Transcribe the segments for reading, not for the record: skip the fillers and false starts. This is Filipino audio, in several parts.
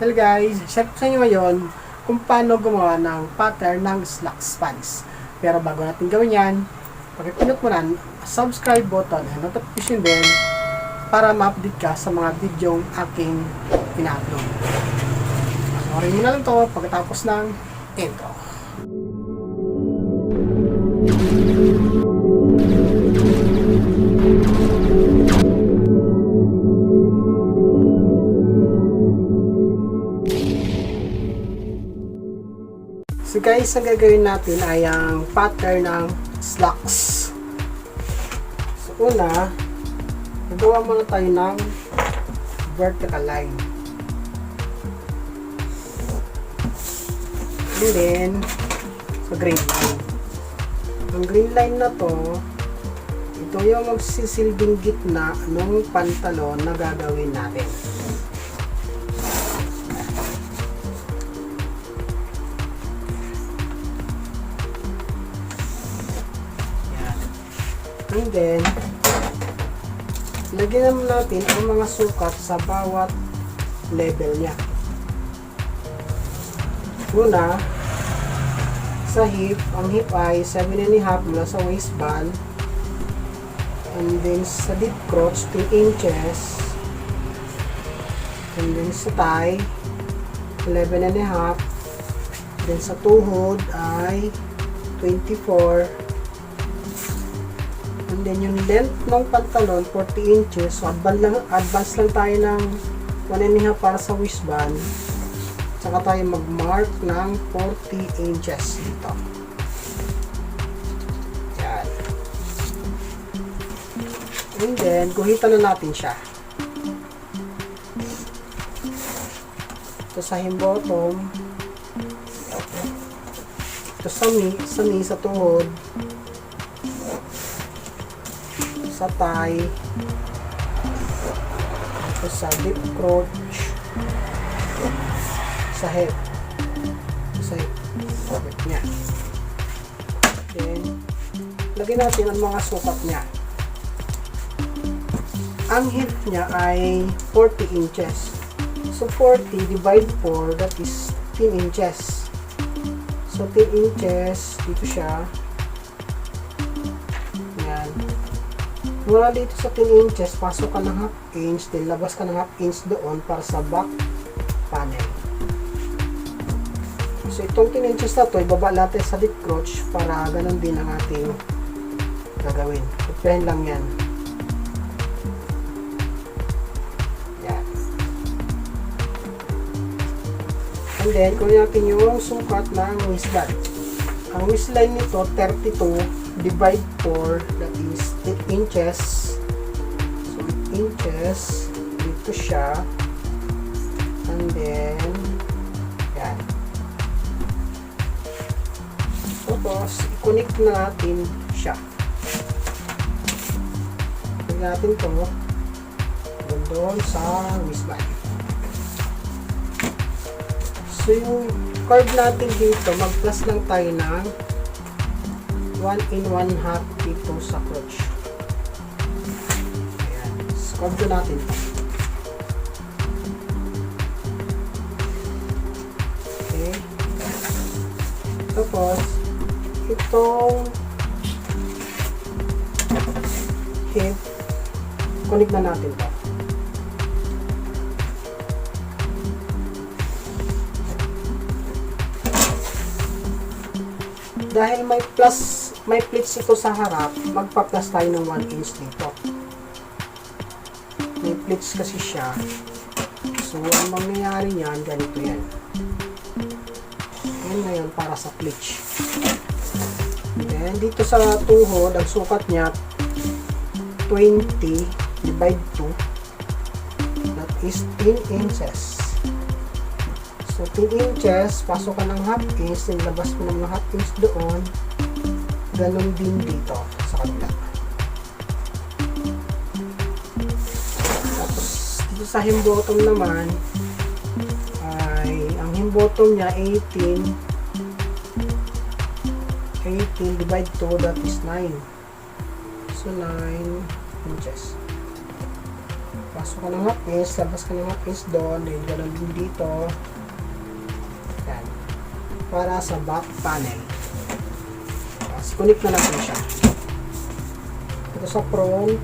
Hello guys, share ko sa inyo ngayon kung paano gumawa ng pattern ng slock pants. Pero bago natin gawin yan, pag-pinot mo na subscribe button and notification bell para ma-update ka sa mga videong aking ina-upload. Panoorin mo na lang to pagkatapos ng intro. So guys, ang gagawin natin ay ang pattern ng slocks. So una, gagawa muna tayo ng vertical line. And then, so green line. Ang green line na to, ito yung magsisilbing gitna ng pantalon na gagawin natin. And then, lagyan naman natin ang mga sukat sa bawat level niya. Una, sa hip, ang hip ay 7.5 mula sa waistband. And then, sa deep crotch, 2 inches. And then, sa thigh, 11.5. Then, sa tuhod ay 24. And then yung length ng pantalon 40 inches. So advance lang tayo ng 1.5 para sa waistband. Saka tayo mag-mark ng 40 inches dito. Yan. And then guhitan na natin siya. Ito sa hem bottom. Ito sa knee, sa tuhod. Sa thigh, ito sa deep crotch, sa hip, niya. Then, lagyan natin ang mga sukat niya. Ang hip niya ay 40 inches. So, 40 divide 4, that is 10 inches. So, 10 inches, dito siya. Mula dito sa 10 inches, pasok ka ng half inch, then labas ka ng half inch doon para sa back panel. So itong 10 inches na to, ibaba natin sa deep crotch para ganun din ang ating gagawin. Ipahin lang yan. Yan. And then, kunin natin yung sukat ng waistband. Ang waistline nito, 32 divide 4, that is 8 inches. So 8 inches dito siya, and then yan. Tapos i-connect na natin siya. Connect natin to doon sa waistband. So yung curve natin dito, mag-plus lang tayo ng 1 in 1/2 dito sa crotch. Ayan. Scrub natin. Okay. Tapos, itong hip, connect na natin to. Dahil may pleats ito sa harap, magpa-plus tayo ng 1 inch dito. May pleats kasi siya. So, ang mangyayari niyan, ganito yan. Yan na yun para sa pleats. Then, dito sa tuhod, ang sukat niya, 20 divide 2. That is 10 inches. So, 10 inches, pasok ka ng half inch, nilabas mo ng half inch doon. Ganon din dito sa kabila. Tapos, dito sa hem bottom naman, ay, ang hem bottom niya, 18 divide 2, that is 9. So, 9 inches. Pasok ka ng half inch, labas ka ng half inch doon, then ganoon din dito. Yan. Para sa back panel. Tapos, connect na natin siya. Ito sa front.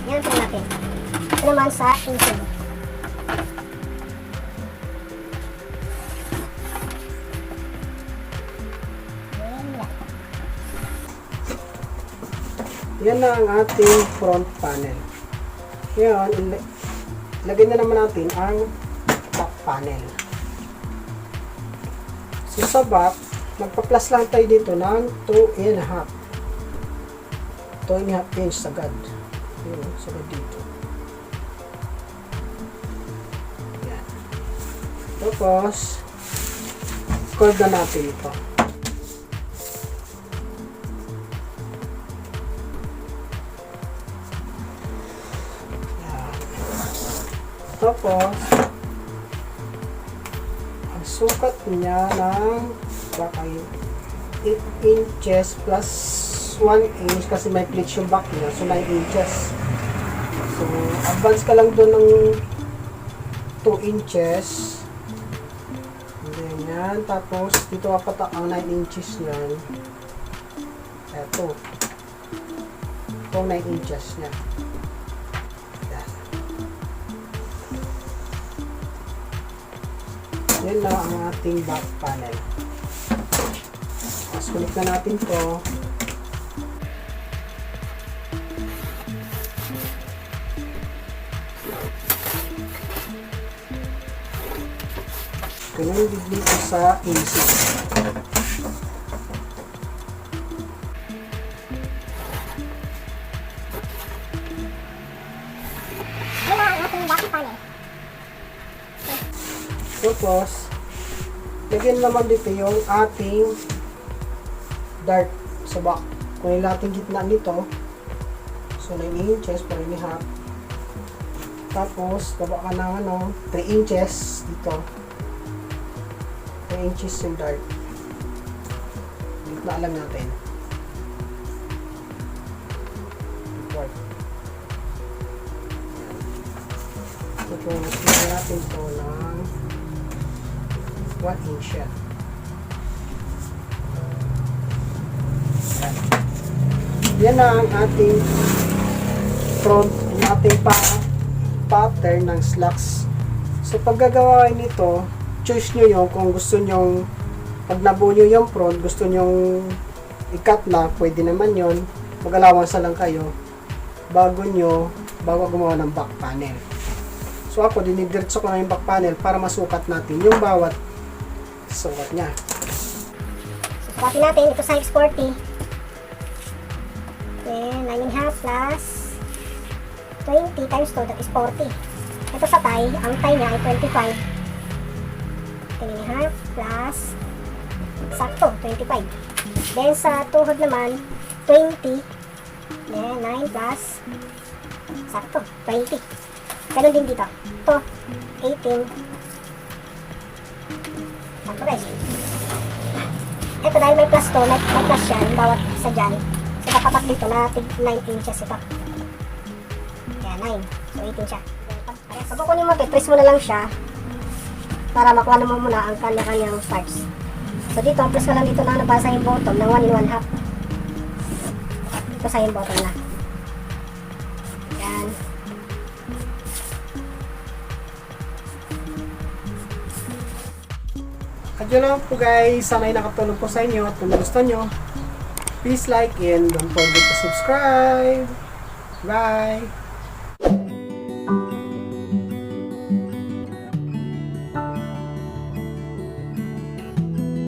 Yan po natin. Ito naman sa inside. Yan na ang ating front panel. Ngayon, ilagay na naman natin ang back panel. So sa back, magpa-plus lang tayo dito ng 2.5. 2.5 inch sagad. Yun, sagad dito. Yan. Tapos, curve na natin ito. Tapos, ang sukat niya ng baka 8 inches plus 1 inch kasi may pleats yung back niya, so 9 inches. So, advance ka lang doon ng 2 inches. And then yan, tapos dito kapatak ang 9 inches niyan. Eto. Ito 9 inches niya. Yan na ang ating back panel. Tapos connect na natin to. Ganun din dito sa AC. Yan na ang ating back panel. Tapos, lagyan naman dito yung ating dart sa back. Kunin natin gitna nito. So, 9 inches, 4.5. Tapos, baba ka ng 3 inches dito. 3 inches yung dart. Gitna lang natin. Report. Tapos, gitna natin ito ng 1 inch yan. Yan na ang ating front, ang ating pattern ng slacks. So pag gagawa kayo nito, choose nyo yung kung gusto nyo, pag nabuo nyo yung front, gusto nyo i-cut na, pwede naman yon. Mag-allowance lang kayo bago gumawa ng back panel. So ako, dinidiretso ko na yung back panel para masukat natin yung bawat sukat niya. Sukatin natin ito sa 640. Then 9.5 plus 20 times 2, that is 40. Ito sa tie, ang tie niya ay 25. 10.5 plus sakto, 25. Then sa tuhod naman, 20. Then 9 plus sakto, 20. Ganun din dito. Ito, 18. Sakto guys. Ito dahil may plus to, may plus yan, bawat isa dyan. So kapatak dito na 9 inches ito. Kaya 9. So 18 siya. Pag kukunin mo ito, press mo na lang siya para makuha naman muna ang kanya-kanyang parts. So dito, press ka lang dito na para sa yung bottom ng 1 in 1 half. Ito sa yung bottom na. Yan. At yun lang po guys, sana'y nakatulong po sa inyo at kung gusto nyo, please like and don't forget to subscribe. Bye!